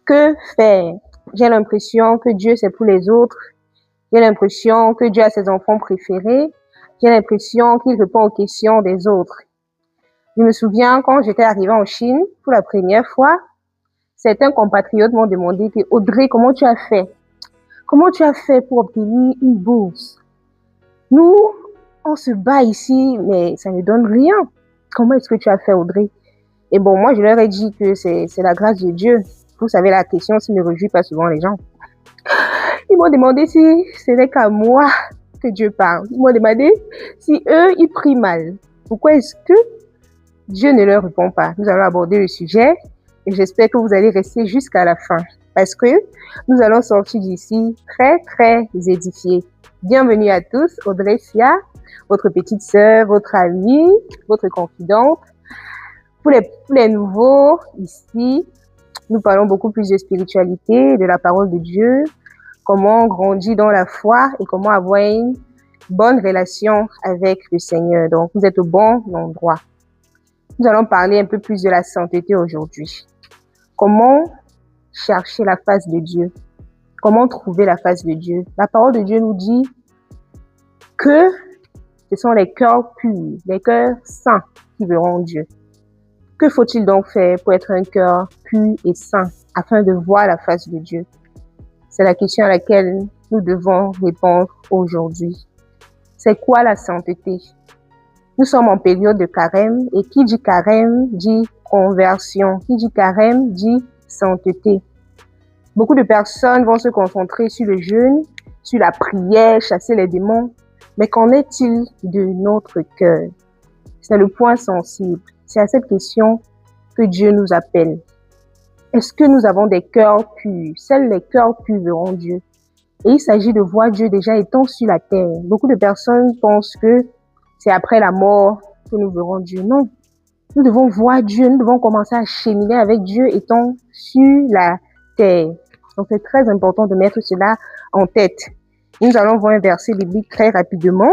Que faire? J'ai l'impression que Dieu, c'est pour les autres. J'ai l'impression que Dieu a ses enfants préférés. J'ai l'impression qu'il répond aux questions des autres. Je me souviens quand j'étais arrivée en Chine pour la première fois, certains compatriotes m'ont demandé que Audrey, comment tu as fait? Comment tu as fait pour obtenir une bourse? Nous, on se bat ici, mais ça ne donne rien. Comment est-ce que tu as fait, Audrey? Et bon, moi, je leur ai dit que c'est la grâce de Dieu. Vous savez, la question, ça ne réjouit pas souvent les gens. Ils m'ont demandé si ce n'est qu'à moi que Dieu parle. Ils m'ont demandé si eux, ils prient mal. Pourquoi est-ce que Dieu ne leur répond pas? Nous allons aborder le sujet et j'espère que vous allez rester jusqu'à la fin parce que nous allons sortir d'ici très, très édifiés. Bienvenue à tous, Audrey Sia, votre petite sœur, votre amie, votre confidente. Pour les nouveaux, ici, nous parlons beaucoup plus de spiritualité, de la parole de Dieu, comment grandir dans la foi et comment avoir une bonne relation avec le Seigneur. Donc, vous êtes au bon endroit. Nous allons parler un peu plus de la sainteté aujourd'hui. Comment chercher la face de Dieu? Comment trouver la face de Dieu? La parole de Dieu nous dit que ce sont les cœurs purs, les cœurs saints qui verront Dieu. Que faut-il donc faire pour être un cœur pur et saint afin de voir la face de Dieu? C'est la question à laquelle nous devons répondre aujourd'hui. C'est quoi la sainteté? Nous sommes en période de carême et qui dit carême dit conversion. Qui dit carême dit sainteté. Beaucoup de personnes vont se concentrer sur le jeûne, sur la prière, chasser les démons. Mais qu'en est-il de notre cœur? C'est le point sensible. C'est à cette question que Dieu nous appelle. Est-ce que nous avons des cœurs purs? Seuls les cœurs purs verront Dieu. Et il s'agit de voir Dieu déjà étant sur la terre. Beaucoup de personnes pensent que c'est après la mort que nous verrons Dieu. Non. Nous devons voir Dieu. Nous devons commencer à cheminer avec Dieu étant sur la terre. Donc c'est très important de mettre cela en tête. Nous allons voir un verset biblique très rapidement.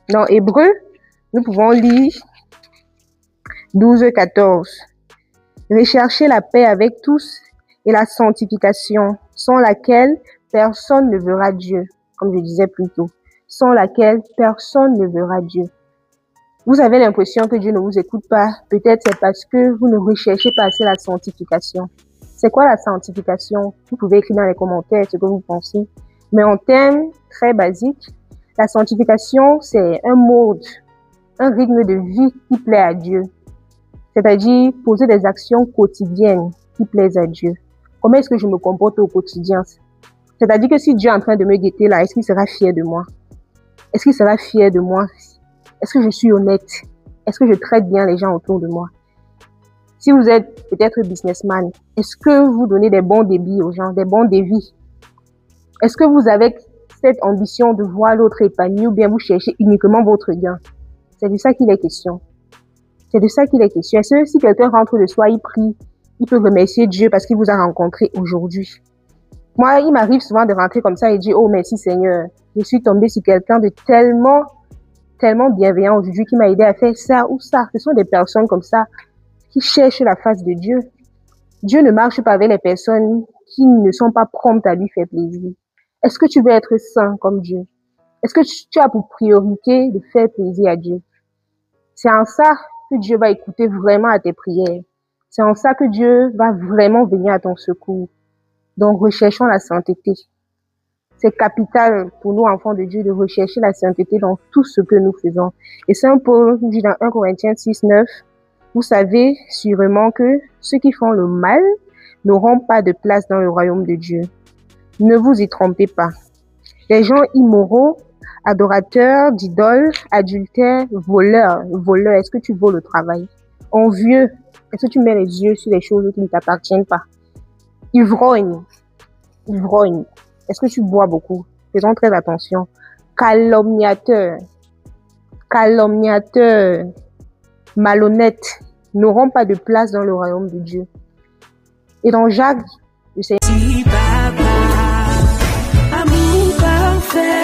Dans Hébreux, nous pouvons lire 12-14. Recherchez la paix avec tous et la sanctification, sans laquelle personne ne verra Dieu, comme je disais plus tôt, sans laquelle personne ne verra Dieu. Vous avez l'impression que Dieu ne vous écoute pas. Peut-être c'est parce que vous ne recherchez pas assez la sanctification. C'est quoi la sanctification? Vous pouvez écrire dans les commentaires ce que vous pensez. Mais en termes très basiques, la sanctification, c'est un mode, un rythme de vie qui plaît à Dieu. C'est-à-dire poser des actions quotidiennes qui plaisent à Dieu. Comment est-ce que je me comporte au quotidien? C'est-à-dire que si Dieu est en train de me guetter là, est-ce qu'il sera fier de moi? Est-ce qu'il sera fier de moi? Est-ce que je suis honnête? Est-ce que je traite bien les gens autour de moi? Si vous êtes peut-être businessman, est-ce que vous donnez des bons débits aux gens, des bons devis? Est-ce que vous avez cette ambition de voir l'autre épanoui ou bien vous cherchez uniquement votre gain? C'est de ça qu'il est question. C'est de ça qu'il est question. Est-ce que si quelqu'un rentre le soir, il prie, il peut remercier Dieu parce qu'il vous a rencontré aujourd'hui? Moi, il m'arrive souvent de rentrer comme ça et dire, oh merci Seigneur, je suis tombée sur quelqu'un de tellement bienveillant aujourd'hui qui m'a aidé à faire ça ou ça. Ce sont des personnes comme ça qui cherchent la face de Dieu. Dieu ne marche pas avec les personnes qui ne sont pas promptes à lui faire plaisir. Est-ce que tu veux être saint comme Dieu? Est-ce que tu as pour priorité de faire plaisir à Dieu? C'est en ça que Dieu va écouter vraiment à tes prières. C'est en ça que Dieu va vraiment venir à ton secours. Donc, recherchons la sainteté. C'est capital pour nous, enfants de Dieu, de rechercher la sainteté dans tout ce que nous faisons. Et Saint Paul dit dans 1 Corinthiens 6-9, vous savez sûrement que ceux qui font le mal n'auront pas de place dans le royaume de Dieu. Ne vous y trompez pas. Les gens immoraux, adorateurs d'idoles, adultères, voleurs, est-ce que tu voles au travail? Envieux, est-ce que tu mets les yeux sur les choses qui ne t'appartiennent pas? Ivrogne, est-ce que tu bois beaucoup? Faisons très attention. Calomniateur, malhonnête, n'auront pas de place dans le royaume de Dieu. Et dans Jacques, le Seigneur... Amour parfait,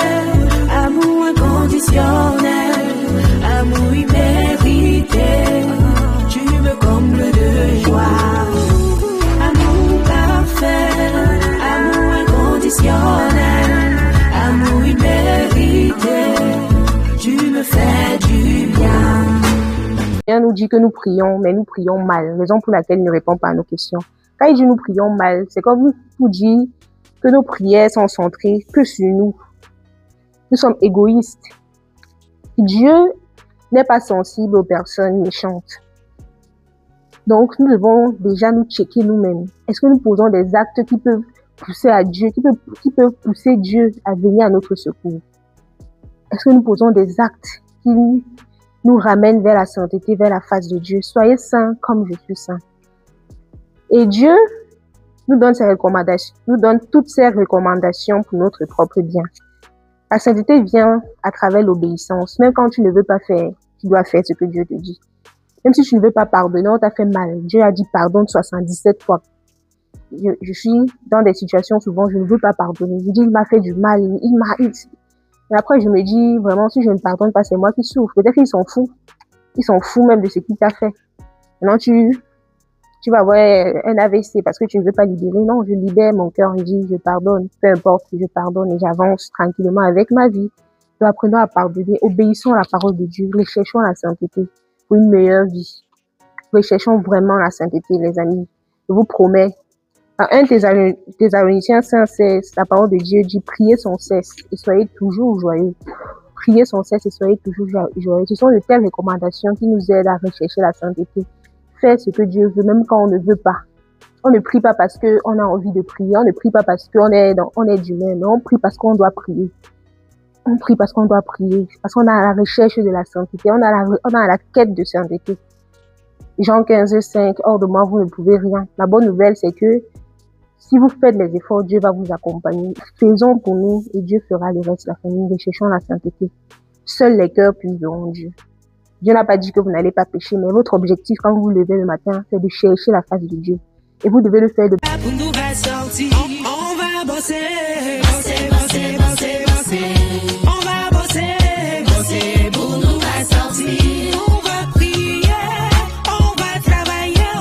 amour inconditionnel, amour immérité, tu me combles de joie. Amour parfait. dit que nous prions, mais nous prions mal, raison pour laquelle il ne répond pas à nos questions. Quand il dit nous prions mal, c'est comme pour dire que nos prières sont centrées que sur nous. Nous sommes égoïstes. Dieu n'est pas sensible aux personnes méchantes. Donc, nous devons déjà nous checker nous-mêmes. Est-ce que nous posons des actes qui peuvent pousser à Dieu, qui peuvent pousser Dieu à venir à notre secours? Est-ce que nous posons des actes qui nous ramènent vers la sainteté, vers la face de Dieu? Soyez saints comme je suis saint. Et Dieu nous donne ses recommandations, nous donne toutes ses recommandations pour notre propre bien. La sainteté vient à travers l'obéissance. Même quand tu ne veux pas faire, tu dois faire ce que Dieu te dit. Même si tu ne veux pas pardonner, on t'a fait mal. Dieu a dit pardonne 77 fois. Je suis dans des situations souvent, je ne veux pas pardonner. Je dis, il m'a fait du mal, Et après, je me dis, vraiment, si je ne pardonne pas, c'est moi qui souffre. Peut-être qu'ils s'en foutent. Ils s'en foutent même de ce qu'il t'a fait. Maintenant, tu vas avoir un AVC parce que tu ne veux pas libérer. Non, je libère mon cœur, je dis, je pardonne. Peu importe, je pardonne et j'avance tranquillement avec ma vie. Nous apprenons à pardonner, obéissons à la parole de Dieu, recherchons la sainteté pour une meilleure vie. Recherchons vraiment la sainteté, les amis. Je vous promets. Dans 1 Thessaloniciens 5:16, la parole de Dieu dit, priez sans cesse et soyez toujours joyeux. Priez sans cesse et soyez toujours joyeux. Ce sont de telles recommandations qui nous aident à rechercher la sainteté. Faire ce que Dieu veut, même quand on ne veut pas. On ne prie pas parce qu'on a envie de prier. On ne prie pas parce qu'on est d'humain. Mais on prie parce qu'on doit prier. On prie parce qu'on doit prier. Parce qu'on a la recherche de la sainteté. On a la quête de sainteté. Jean 15:5, hors de moi, vous ne pouvez rien. La bonne nouvelle, c'est que si vous faites les efforts, Dieu va vous accompagner. Faisons pour nous et Dieu fera le reste, la famille. Recherchons la sainteté. Seuls les cœurs puiseront Dieu. Dieu n'a pas dit que vous n'allez pas pécher, mais votre objectif quand vous vous levez le matin, c'est de chercher la face de Dieu. Et vous devez le faire de... On va bosser, bosser, bosser, bosser, bosser. On va bosser, bosser pour nous va sortir. On va prier, on va travailler,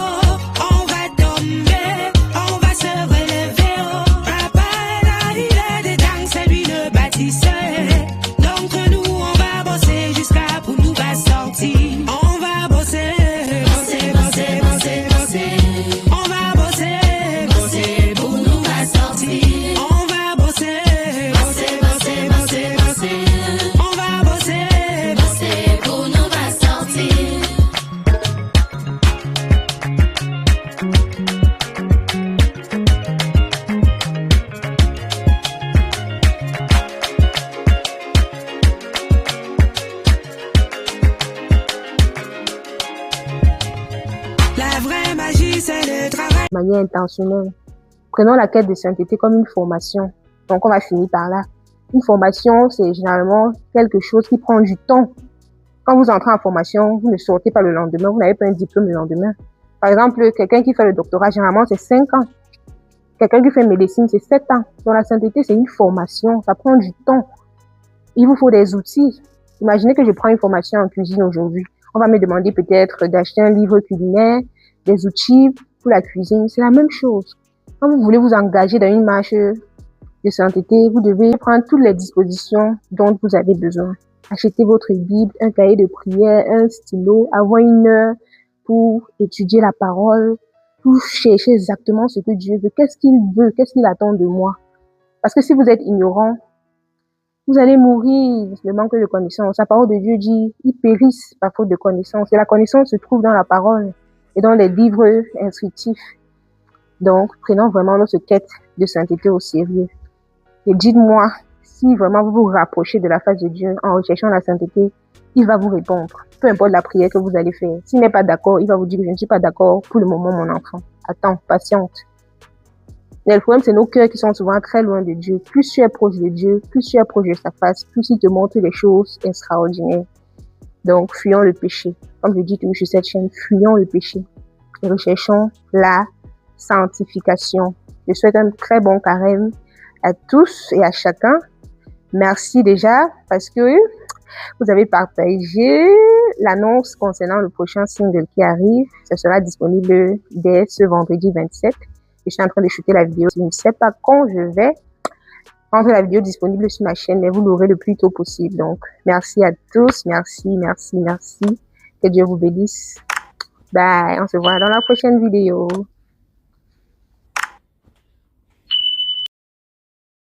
on va tomber, on va se relever. Papa est là, il est dedans, c'est lui le bâtisseur. Donc nous, on va bosser jusqu'à pour nous va sortir. On va bosser, bosser, bosser, bosser, bosser. On va bosser, bosser pour nous va sortir. On va bosser, bosser, bosser, bosser, bosser. On va bosser, bosser pour nous va sortir. La vraie magie, c'est le travail. De manière intentionnelle. Prenons la quête de sainteté comme une formation. Donc, on va finir par là. Une formation, c'est généralement quelque chose qui prend du temps. Quand vous entrez en formation, vous ne sortez pas le lendemain, vous n'avez pas un diplôme le lendemain. Par exemple, quelqu'un qui fait le doctorat, généralement, c'est 5 ans. Quelqu'un qui fait médecine, c'est 7 ans. Donc, la sainteté, c'est une formation. Ça prend du temps. Il vous faut des outils. Imaginez que je prends une formation en cuisine aujourd'hui. On va me demander peut-être d'acheter un livre culinaire, des outils pour la cuisine. C'est la même chose. Quand vous voulez vous engager dans une marche de sainteté, vous devez prendre toutes les dispositions dont vous avez besoin. Achetez votre Bible, un cahier de prière, un stylo, avoir une heure pour étudier la parole, pour chercher exactement ce que Dieu veut. Qu'est-ce qu'il veut? Qu'est-ce qu'il attend de moi? Parce que si vous êtes ignorant, vous allez mourir le manque de connaissance. La parole de Dieu dit, ils périssent par faute de connaissance. Et la connaissance se trouve dans la parole et dans les livres instructifs. Donc, prenons vraiment notre quête de sainteté au sérieux. Et dites-moi, si vraiment vous vous rapprochez de la face de Dieu en recherchant la sainteté, il va vous répondre. Peu importe la prière que vous allez faire. S'il n'est pas d'accord, il va vous dire, je ne suis pas d'accord pour le moment, mon enfant. Attends, patiente. Mais le problème, c'est nos cœurs qui sont souvent très loin de Dieu. Plus tu es proche de Dieu, plus tu es proche de sa face, plus il te montre les choses extraordinaires. Donc, fuyons le péché. Comme je dis toujours sur cette chaîne, fuyons le péché. Et recherchons la sanctification. Je souhaite un très bon carême à tous et à chacun. Merci déjà parce que vous avez partagé l'annonce concernant le prochain single qui arrive. Ça sera disponible dès ce vendredi 27. Je suis en train de shooter la vidéo. Je ne sais pas quand je vais rendre la vidéo disponible sur ma chaîne, mais vous l'aurez le plus tôt possible. Donc, merci à tous. Merci, merci, merci. Que Dieu vous bénisse. Bye, on se voit dans la prochaine vidéo.